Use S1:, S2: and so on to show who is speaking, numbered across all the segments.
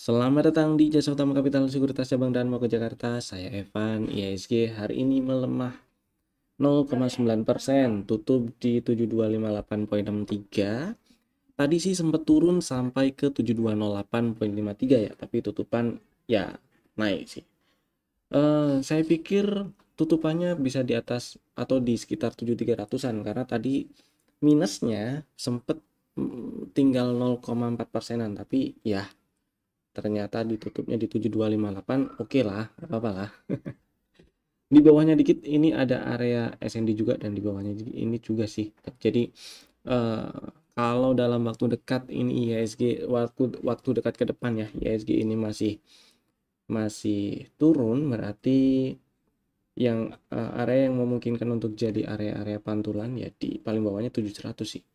S1: Selamat datang di Jasa Utama Kapital Sekuritas Cabang dan Mako Jakarta. Saya Evan. IHSG hari ini melemah 0,9%, tutup di 7258,63. Tadi sih sempat turun sampai ke 7208,53 ya, tapi tutupan ya naik sih. Saya pikir tutupannya bisa di atas atau di sekitar 7300-an karena tadi minusnya sempat tinggal 0,4 persenan, tapi ya ternyata ditutupnya di 7258. Oke lah, nggak apa-apa lah. Di bawahnya dikit ini ada area SND juga, dan di bawahnya ini juga sih. Jadi eh, kalau dalam waktu dekat ini IHSG, waktu dekat ke depan ya, IHSG ini masih masih turun, berarti yang area yang memungkinkan untuk jadi area-area pantulan ya di paling bawahnya 700 sih.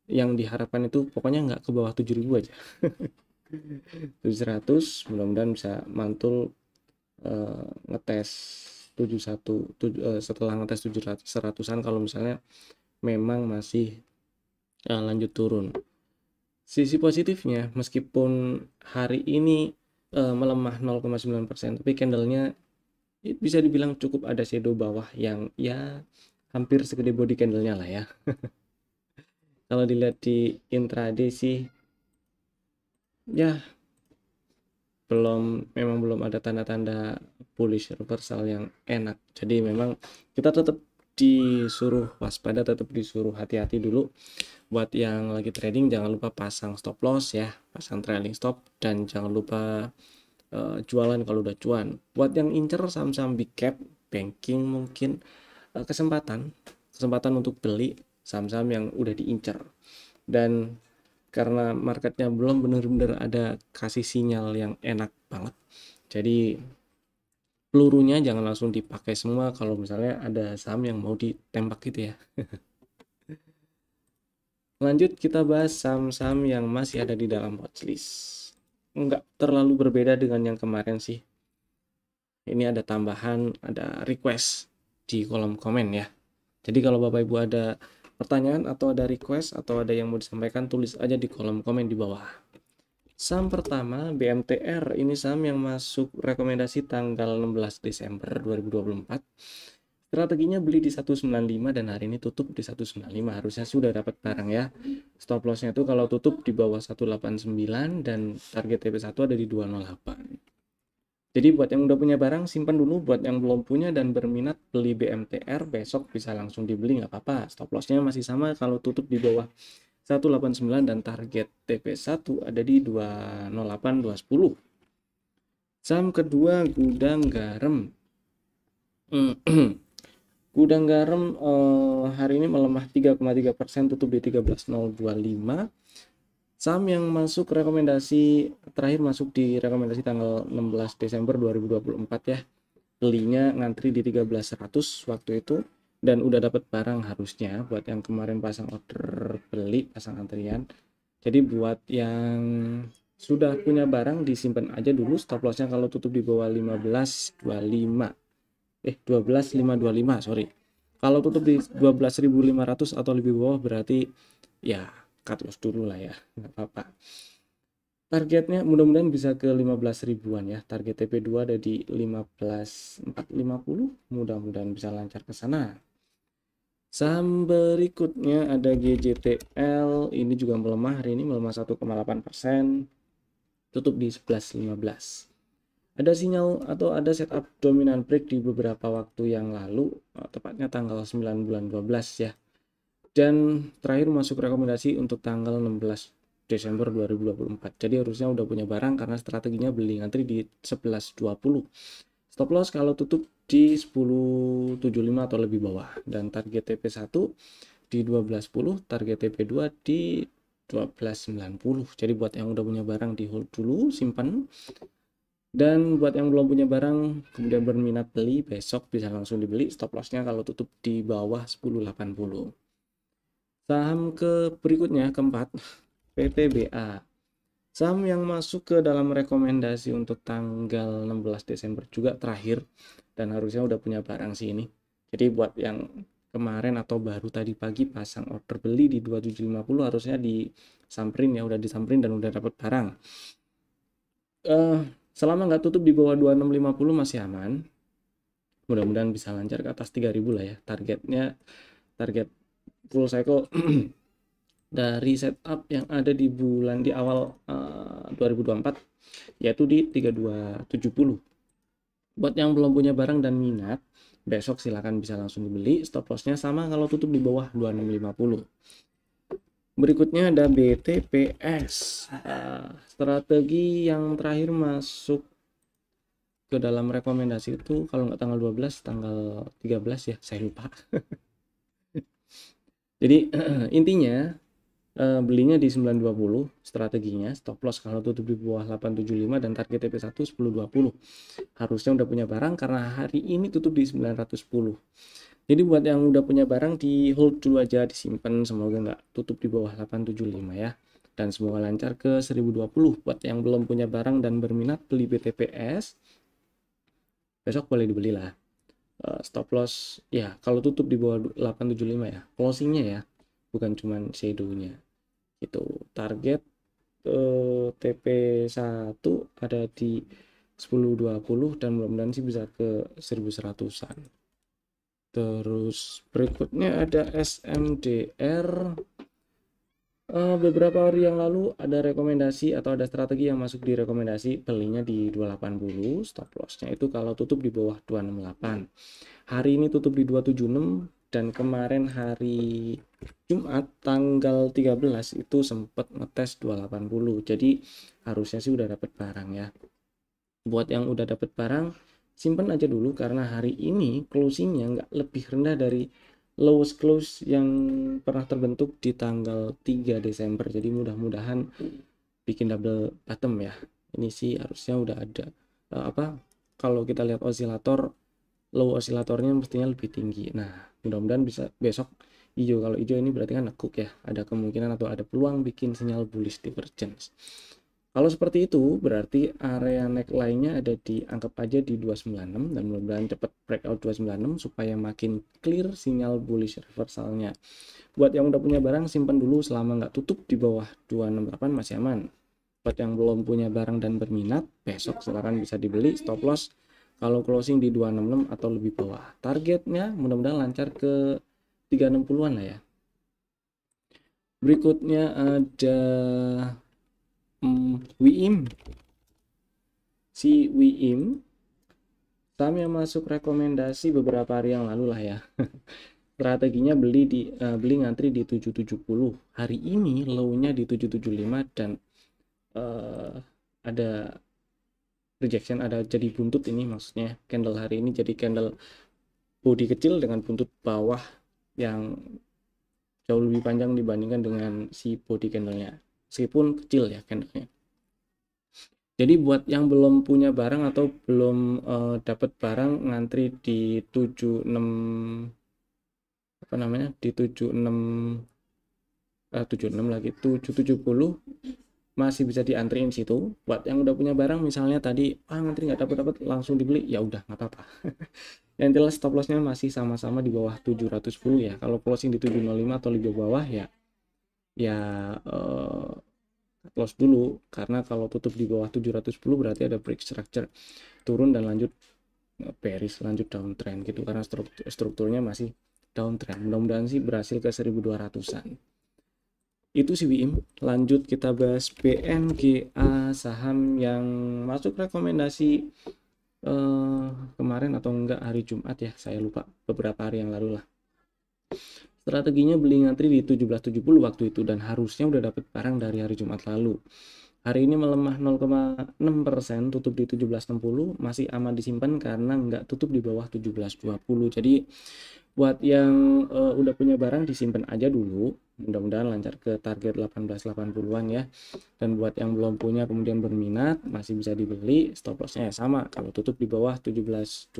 S1: Yang diharapkan itu pokoknya nggak ke bawah 7000 aja. 700 mudah-mudahan bisa mantul ngetes 71 setelah ngetes 700-an kalau misalnya memang masih lanjut turun. Sisi positifnya, meskipun hari ini melemah 0,9%, tapi candlenya bisa dibilang cukup ada shadow bawah yang ya hampir segede body candlenya lah ya. Kalau dilihat di intraday sih ya memang belum ada tanda-tanda bullish reversal yang enak. Jadi memang kita tetap disuruh waspada, tetap disuruh hati-hati dulu. Buat yang lagi trading jangan lupa pasang stop loss ya, pasang trailing stop, dan jangan lupa jualan kalau udah cuan. Buat yang incer saham-saham big cap, banking mungkin kesempatan untuk beli saham-saham yang udah diincer. Dan karena marketnya belum benar-benar ada kasih sinyal yang enak banget, jadi pelurunya jangan langsung dipakai semua kalau misalnya ada saham yang mau ditembak gitu ya. Lanjut kita bahas saham-saham yang masih ada di dalam watchlist. Nggak terlalu berbeda dengan yang kemarin sih. Ini ada tambahan, ada request di kolom komen ya. Jadi kalau Bapak Ibu ada pertanyaan atau ada request atau ada yang mau disampaikan, tulis aja di kolom komen di bawah. Saham pertama BMTR, ini saham yang masuk rekomendasi tanggal 16 Desember 2024. Strateginya beli di 195 dan hari ini tutup di 195. Harusnya sudah dapat barang ya. Stop lossnya itu kalau tutup di bawah 189 dan target TP1 ada di 208. Jadi buat yang udah punya barang simpan dulu, buat yang belum punya dan berminat beli BMTR besok bisa langsung dibeli, nggak apa-apa. Stop lossnya masih sama kalau tutup di bawah 189 dan target TP1 ada di 208 210. Saham kedua Gudang Garam. Gudang Garam hari ini melemah 3,3%, tutup di 13.025. Saham yang masuk rekomendasi terakhir masuk di rekomendasi tanggal 16 Desember 2024 ya. Belinya ngantri di 13.100 waktu itu dan udah dapat barang harusnya buat yang kemarin pasang order beli, pasang antrian. Jadi buat yang sudah punya barang disimpan aja dulu, stop lossnya kalau tutup di bawah 15.25. 12.525, sorry. Kalau tutup di 12.500 atau lebih bawah berarti ya cut loss dulu lah ya, nggak apa-apa. Targetnya mudah-mudahan bisa ke 15 ribuan ya. Target TP2 ada di 15.450, mudah-mudahan bisa lancar ke sana. Saham berikutnya ada GJTL, ini juga melemah hari ini, melemah 1,8%, tutup di 11.15. Ada sinyal atau ada setup dominan break di beberapa waktu yang lalu, tepatnya tanggal 9 bulan 12 ya. Dan terakhir masuk rekomendasi untuk tanggal 16 Desember 2024. Jadi harusnya udah punya barang karena strateginya beli ngantri di 11.20. Stop loss kalau tutup di 10.75 atau lebih bawah. Dan target TP1 di 12.10, target TP2 di 12.90. Jadi buat yang udah punya barang di hold dulu, simpan. Dan buat yang belum punya barang kemudian berminat beli, besok bisa langsung dibeli. Stop lossnya kalau tutup di bawah 10.80. Saham ke berikutnya keempat, PTBA. Saham yang masuk ke dalam rekomendasi untuk tanggal 16 Desember juga terakhir dan harusnya udah punya barang sih ini. Jadi buat yang kemarin atau baru tadi pagi pasang order beli di 2750 harusnya disamperin ya, udah disamperin dan udah dapat barang. eh, selama nggak tutup di bawah 2650 masih aman. Mudah-mudahan bisa lancar ke atas 3000 lah ya. Target full cycle dari setup yang ada di bulan di awal 2024 yaitu di 3270. Buat yang belum punya barang dan minat, besok silakan bisa langsung dibeli. Stop lossnya sama kalau tutup di bawah 2650. Berikutnya ada BTPS. Strategi yang terakhir masuk ke dalam rekomendasi itu kalau nggak tanggal 12, tanggal 13 ya, saya lupa. Jadi intinya belinya di 920 strateginya, stop loss kalau tutup di bawah 875 dan target TP1 1020. Harusnya udah punya barang karena hari ini tutup di 910. Jadi buat yang udah punya barang di hold dulu aja, disimpan, semoga nggak tutup di bawah 875 ya. Dan semoga lancar ke 1020. Buat yang belum punya barang dan berminat beli BTPS, besok boleh dibeli lah. Stop loss ya kalau tutup di bawah 875 ya, closingnya ya, bukan cuman shadownya. Itu target TP1 ada di 1020 dan mudah-mudahan sih bisa ke 1100-an. Terus berikutnya ada SMDR. Beberapa hari yang lalu ada rekomendasi atau ada strategi yang masuk di rekomendasi, belinya di 280, stop lossnya itu kalau tutup di bawah 268. Hari ini tutup di 276 dan kemarin hari Jumat tanggal 13 itu sempat ngetes 280. Jadi harusnya sih udah dapat barang ya. Buat yang udah dapat barang, simpen aja dulu karena hari ini closingnya nggak lebih rendah dari lowest close yang pernah terbentuk di tanggal 3 Desember. Jadi mudah-mudahan bikin double bottom ya. Ini sih harusnya udah ada kalau kita lihat osilator, low osilatornya mestinya lebih tinggi. Nah, mudah-mudahan bisa besok hijau. Kalau hijau ini berarti kan nekuk ya. Ada kemungkinan atau ada peluang bikin sinyal bullish divergence. Kalau seperti itu, berarti area neckline-nya ada di, anggap aja di 296 dan mudah-mudahan cepat breakout 296 supaya makin clear sinyal bullish reversalnya. Buat yang udah punya barang, simpan dulu selama nggak tutup di bawah 268 masih aman. Buat yang belum punya barang dan berminat, besok silakan bisa dibeli, stop loss kalau closing di 266 atau lebih bawah. Targetnya mudah-mudahan lancar ke 360-an lah ya. Berikutnya ada WIM. Si WIM saham yang masuk rekomendasi beberapa hari yang lalu lah ya. Strateginya beli ngantri di 770. Hari ini low-nya di 775 dan ada rejection, ada jadi buntut. Ini maksudnya candle hari ini jadi candle body kecil dengan buntut bawah yang jauh lebih panjang dibandingkan dengan si body candlenya, meskipun kecil ya candlenya. Jadi buat yang belum punya barang atau belum dapat barang, ngantri di 76 di 76 lagi 770 masih bisa diantriin situ. Buat yang udah punya barang misalnya tadi ngantri nggak dapat langsung dibeli, ya udah nggak apa-apa. Yang jelas stop lossnya masih sama-sama di bawah 710 ya. Kalau closing di 705 atau lebih bawah ya close dulu, karena kalau tutup di bawah 710 berarti ada break structure, turun dan lanjut bearish, lanjut downtrend gitu, karena strukturnya masih downtrend. Mudah-mudahan sih berhasil ke 1200-an. Itu sih WIM. Lanjut kita bahas BNGA, saham yang masuk rekomendasi kemarin atau enggak hari Jumat ya, saya lupa, beberapa hari yang lalu lah. Strateginya beli ngantri di 1770 waktu itu dan harusnya udah dapat barang dari hari Jumat lalu. Hari ini melemah 0,6%, tutup di 1760, masih aman disimpan karena nggak tutup di bawah 1720. Jadi buat yang udah punya barang disimpan aja dulu, mudah-mudahan lancar ke target 1880-an ya. Dan buat yang belum punya kemudian berminat, masih bisa dibeli, stop lossnya sama kalau tutup di bawah 1720.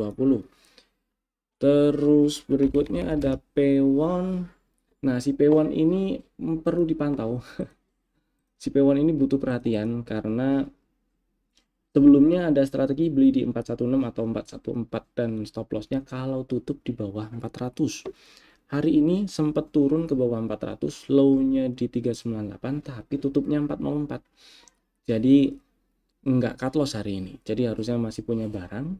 S1: Terus berikutnya ada P1. Nah, si P1 ini perlu dipantau. Si P1 ini butuh perhatian karena sebelumnya ada strategi beli di 416 atau 414 dan stop lossnya kalau tutup di bawah 400. Hari ini sempat turun ke bawah 400, low-nya di 398 tapi tutupnya 404. Jadi nggak cut loss hari ini, jadi harusnya masih punya barang,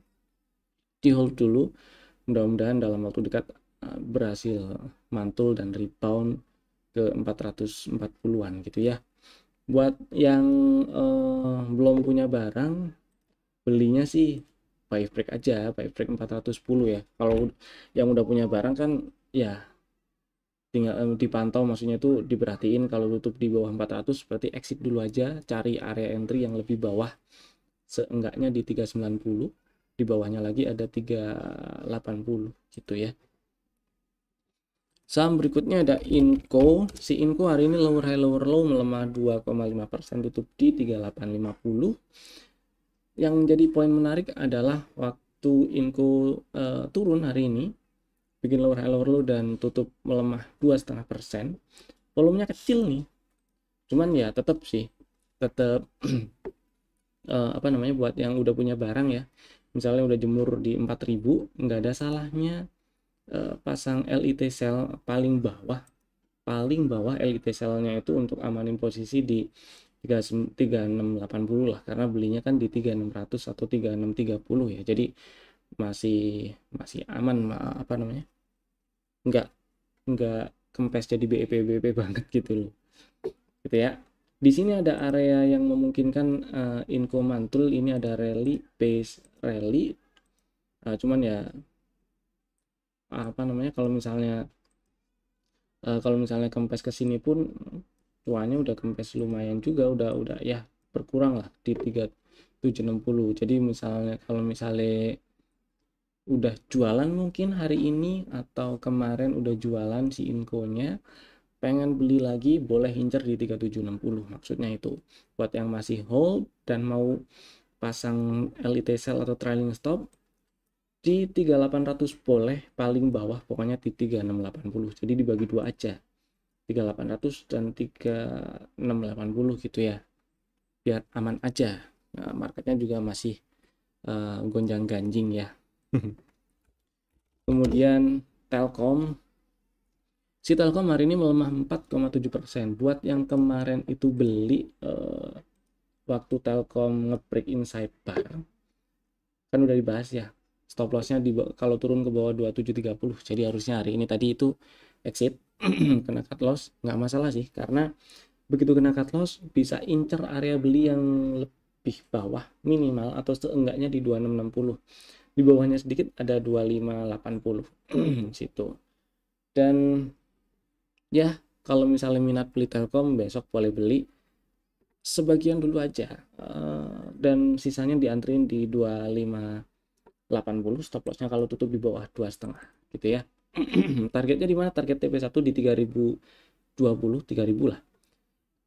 S1: di hold dulu. Mudah-mudahan dalam waktu dekat berhasil mantul dan rebound ke 440-an gitu ya. Buat yang belum punya barang, belinya sih buy break aja, buy break 410 ya. Kalau yang udah punya barang kan ya tinggal dipantau, maksudnya itu diperhatiin kalau tutup di bawah 400 berarti exit dulu aja, cari area entry yang lebih bawah, seenggaknya di 390, di bawahnya lagi ada 380 gitu ya. Saham berikutnya ada Inco. Si Inco hari ini lower high lower low melemah 2,5%, tutup di 3850. Yang jadi poin menarik adalah waktu Inco turun hari ini, bikin lower high lower low dan tutup melemah 2,5%. Volumenya kecil nih. Cuman ya tetap apa namanya, buat yang udah punya barang ya. Misalnya udah jemur di 4000, nggak ada salahnya pasang LIT sell paling bawah LIT sell-nya itu untuk amanin posisi di 3680 lah, karena belinya kan di 3600 atau 3630 ya, jadi masih aman, apa namanya, nggak kempes jadi BEP banget gitu loh, gitu ya. Di sini ada area yang memungkinkan Inco mantul, ini ada rally base rally, cuman ya apa namanya, kalau misalnya kempes ke sini pun cuannya udah kempes lumayan juga, udah ya berkurang lah di 3760. Jadi kalau misalnya udah jualan mungkin hari ini atau kemarin udah jualan si Inco-nya, pengen beli lagi boleh incer di 3760, maksudnya itu buat yang masih hold dan mau pasang LIT sell atau trailing stop di 3800 boleh, paling bawah pokoknya di 3680. Jadi dibagi dua aja, 3800 dan 3680 gitu ya, biar aman aja. Nah, marketnya juga masih gonjang ganjing ya. Kemudian Telkom, si Telkom hari ini melemah 4,7%. Buat yang kemarin itu beli waktu Telkom ngebreak inside bar, kan udah dibahas ya, stop lossnya kalau turun ke bawah 2730. Jadi harusnya hari ini tadi itu exit kena cut loss, nggak masalah sih, karena begitu kena cut loss bisa incer area beli yang lebih bawah minimal, atau seenggaknya di 2660, di bawahnya sedikit ada 2580 situ. Dan ya kalau misalnya minat beli Telkom besok boleh beli sebagian dulu aja, dan sisanya diantrin di 2580, stop lossnya kalau tutup di bawah 2,5 gitu ya. Targetnya di mana? Target TP1 di 3020, 3000 lah.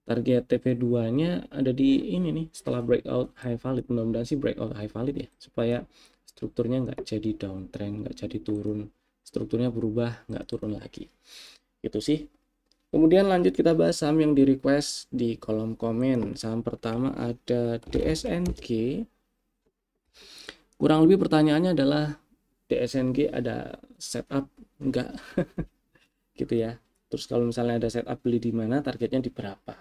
S1: Target TP2 nya ada di ini nih, setelah breakout high valid. Mudah-mudahan sih breakout high valid ya, supaya strukturnya nggak jadi downtrend, nggak jadi turun, strukturnya berubah, nggak turun lagi gitu sih. Kemudian lanjut kita bahas saham yang di request di kolom komen. Saham pertama ada DSNG. Kurang lebih pertanyaannya adalah DSNG ada setup enggak gitu ya. Terus kalau misalnya ada setup beli di mana, targetnya di berapa.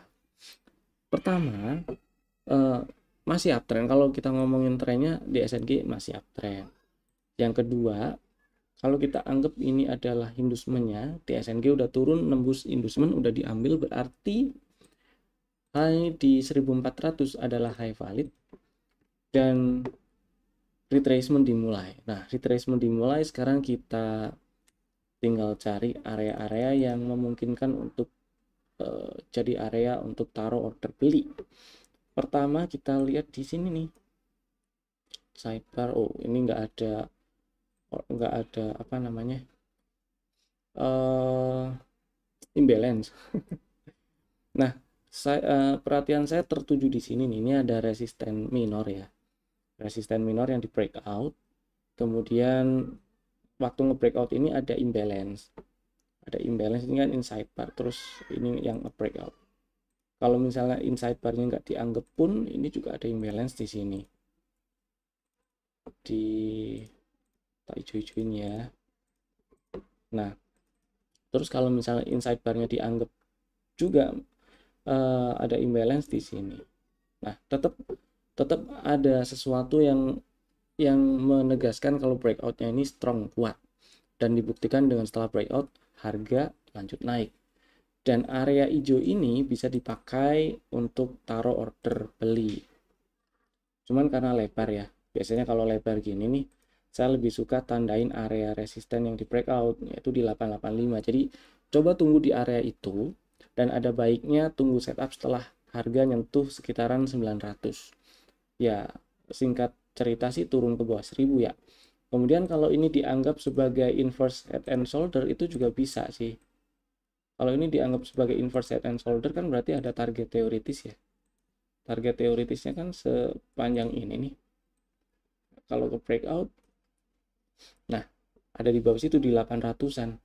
S1: Pertama, masih uptrend. Kalau kita ngomongin trennya, DSNG masih uptrend. Yang kedua, kalau kita anggap ini adalah indusementnya, DSNG udah turun nembus inducement, udah diambil, berarti high di 1400 adalah high valid dan retracement dimulai. Nah, retracement dimulai, sekarang kita tinggal cari area-area yang memungkinkan untuk jadi area untuk taruh order beli. Pertama kita lihat di sini nih, sidebar. Oh, ini nggak ada apa namanya, imbalance. Nah, perhatian saya tertuju di sini nih, ini ada resisten minor ya, resisten minor yang di breakout. Kemudian waktu nge-breakout ini ada imbalance, ini kan inside bar, terus ini yang breakout. Kalau misalnya inside barnya nggak dianggap pun, ini juga ada imbalance di sini, di tak hijau-hijauin ya. Nah, terus kalau misalnya inside barnya dianggap juga ada imbalance di sini, nah tetap tetap ada sesuatu yang menegaskan kalau breakoutnya ini strong, kuat, dan dibuktikan dengan setelah breakout harga lanjut naik. Dan area hijau ini bisa dipakai untuk taruh order beli. Cuman karena lebar ya, biasanya kalau lebar gini nih, saya lebih suka tandain area resisten yang di breakout, yaitu di 885. Jadi coba tunggu di area itu, dan ada baiknya tunggu setup setelah harga nyentuh sekitaran 900. Ya, singkat cerita sih turun ke bawah 1000 ya. Kemudian kalau ini dianggap sebagai inverse head and shoulder, itu juga bisa sih. Kalau ini dianggap sebagai inverse head and shoulder kan berarti ada target teoritis ya. Target teoritisnya kan sepanjang ini nih. Kalau ke breakout, nah ada di bawah situ di 800-an.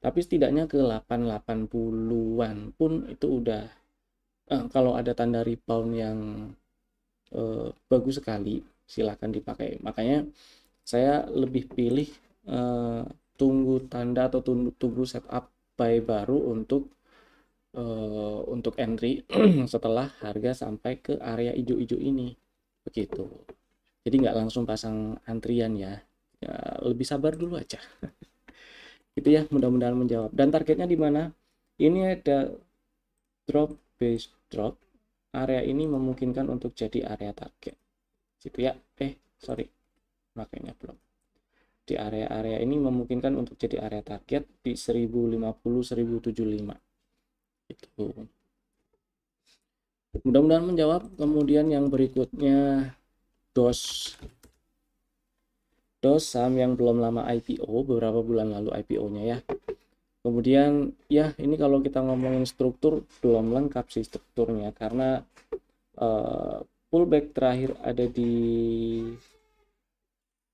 S1: Tapi setidaknya ke 880-an pun itu udah, kalau ada tanda rebound yang bagus sekali, silahkan dipakai. Makanya saya lebih pilih tunggu tanda atau tunggu setup buy baru untuk entry setelah harga sampai ke area hijau-hijau ini, begitu. Jadi nggak langsung pasang antrian ya, lebih sabar dulu aja. Gitu ya, mudah-mudahan menjawab. Dan targetnya di mana? Ini ada drop base drop, area ini memungkinkan untuk jadi area target gitu ya. Sorry, makanya belum. Di area-area ini memungkinkan untuk jadi area target di 1050-1075 gitu. Mudah-mudahan menjawab. Kemudian yang berikutnya DOS saham yang belum lama IPO, beberapa bulan lalu IPO-nya ya. Kemudian ya ini kalau kita ngomongin struktur belum lengkap sih strukturnya, karena pullback terakhir ada di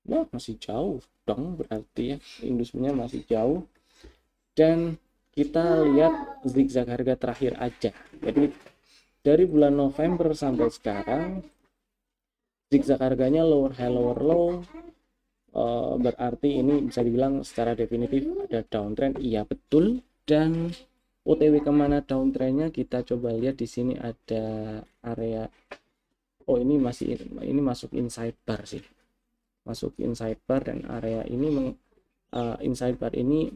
S1: masih jauh dong, berarti ya industrinya masih jauh. Dan kita lihat zigzag harga terakhir aja. Jadi dari bulan November sampai sekarang zigzag harganya lower high lower low, berarti ini bisa dibilang secara definitif ada downtrend. Iya betul. Dan OTW kemana downtrendnya kita coba lihat. Di sini ada area, ini masuk inside bar sih, masuk inside bar. Dan area ini inside bar ini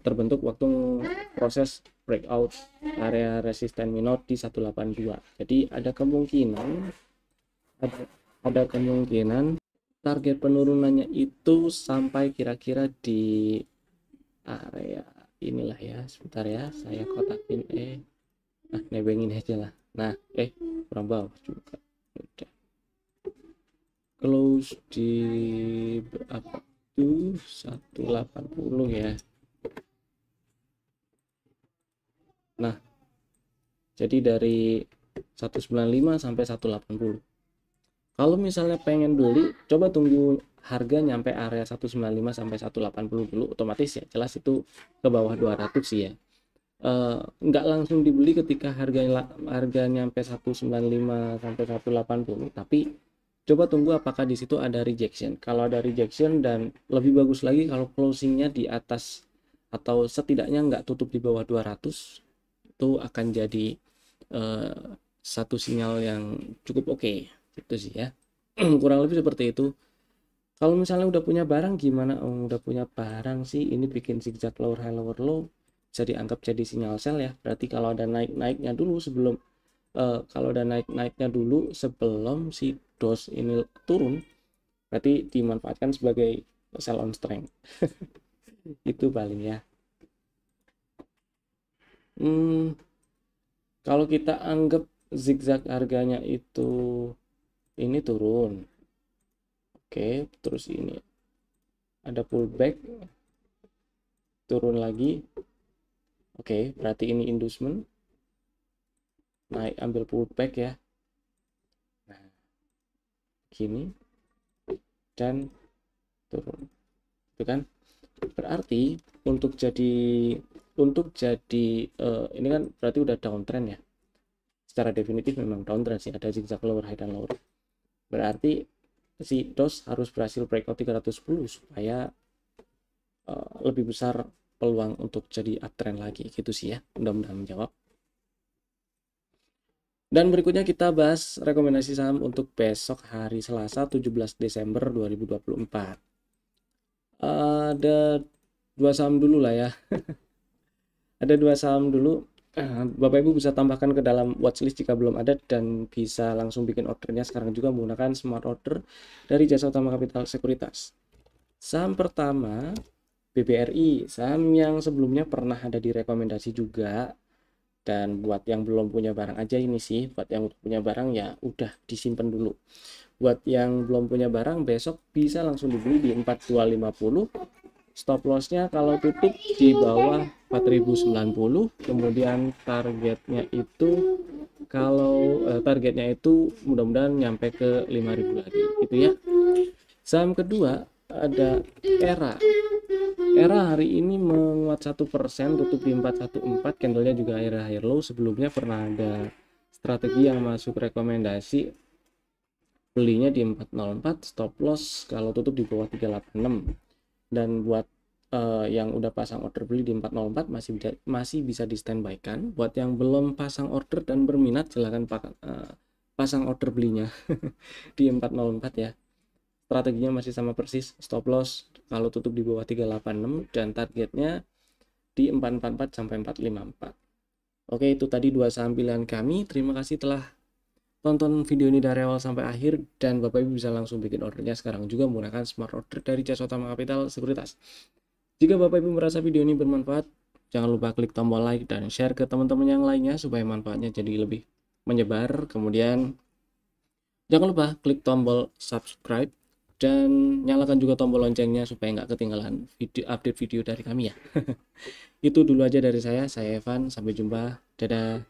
S1: terbentuk waktu proses breakout area resisten minor di 182. Jadi ada kemungkinan target penurunannya itu sampai kira-kira di area inilah ya. Sebentar ya, saya kotakin nebengin aja lah. Nah, kurang bawah juga. Udah. Close di berapa tuh? 180 ya. Nah, jadi dari 195 sampai 180. Kalau misalnya pengen beli, coba tunggu harga nyampe area 195 sampai 180 dulu, otomatis ya jelas itu ke bawah 200 sih ya. Nggak langsung dibeli ketika harga nyampe 195 sampai 180, tapi coba tunggu apakah di situ ada rejection. Kalau ada rejection, dan lebih bagus lagi kalau closingnya di atas atau setidaknya nggak tutup di bawah 200, itu akan jadi satu sinyal yang cukup oke. Itu sih ya. Kurang lebih seperti itu. Kalau misalnya udah punya barang gimana? Udah punya barang sih, ini bikin zigzag lower high lower low bisa dianggap jadi sinyal sell ya. Berarti kalau ada naiknya dulu sebelum sebelum si DOS ini turun, berarti dimanfaatkan sebagai sell on strength. Itu paling ya. Kalau kita anggap zigzag harganya itu ini turun, oke, terus ini ada pullback, turun lagi, oke, berarti ini inducement, naik ambil pullback ya. Nah, gini dan turun, itu kan berarti untuk jadi ini kan berarti udah downtrend ya. Secara definitif memang downtrend sih, ada zigzag lower high dan lower. Berarti si DOS harus berhasil breakout 310 supaya lebih besar peluang untuk jadi uptrend lagi gitu sih ya. Mudah-mudahan menjawab. Dan berikutnya kita bahas rekomendasi saham untuk besok hari Selasa 17 Desember 2024. Ada dua saham dulu lah ya. Ada dua saham dulu. Bapak Ibu bisa tambahkan ke dalam watchlist jika belum ada, dan bisa langsung bikin ordernya sekarang juga menggunakan smart order dari Jasa Utama Capital Sekuritas. Saham pertama BBRI, saham yang sebelumnya pernah ada di rekomendasi juga. Dan buat yang belum punya barang aja ini sih, buat yang punya barang ya udah disimpan dulu. Buat yang belum punya barang, besok bisa langsung dibeli di 4250. Stop lossnya kalau tutup di bawah 4090. Kemudian targetnya itu, kalau targetnya itu mudah-mudahan nyampe ke 5000 lagi gitu ya. Saham kedua ada Era hari ini menguat 1%, tutup di 414, candlenya juga higher low. Sebelumnya pernah ada strategi yang masuk rekomendasi, belinya di 404, stop loss kalau tutup di bawah 386. Dan buat yang udah pasang order beli di 404 masih bisa di standby kan. Buat yang belum pasang order dan berminat, silahkan pasang order belinya di 404 ya. Strateginya masih sama persis, stop loss kalau tutup di bawah 386 dan targetnya di 444 sampai 454. Oke, itu tadi dua saham pilihan kami. Terima kasih telah tonton video ini dari awal sampai akhir, dan Bapak Ibu bisa langsung bikin ordernya sekarang juga menggunakan smart order dari Jasa Utama Capital Sekuritas. Jika Bapak Ibu merasa video ini bermanfaat, jangan lupa klik tombol like dan share ke teman-teman yang lainnya supaya manfaatnya jadi lebih menyebar. Kemudian jangan lupa klik tombol subscribe dan nyalakan juga tombol loncengnya supaya nggak ketinggalan update video dari kami ya. Itu dulu aja dari saya Evan, sampai jumpa, dadah.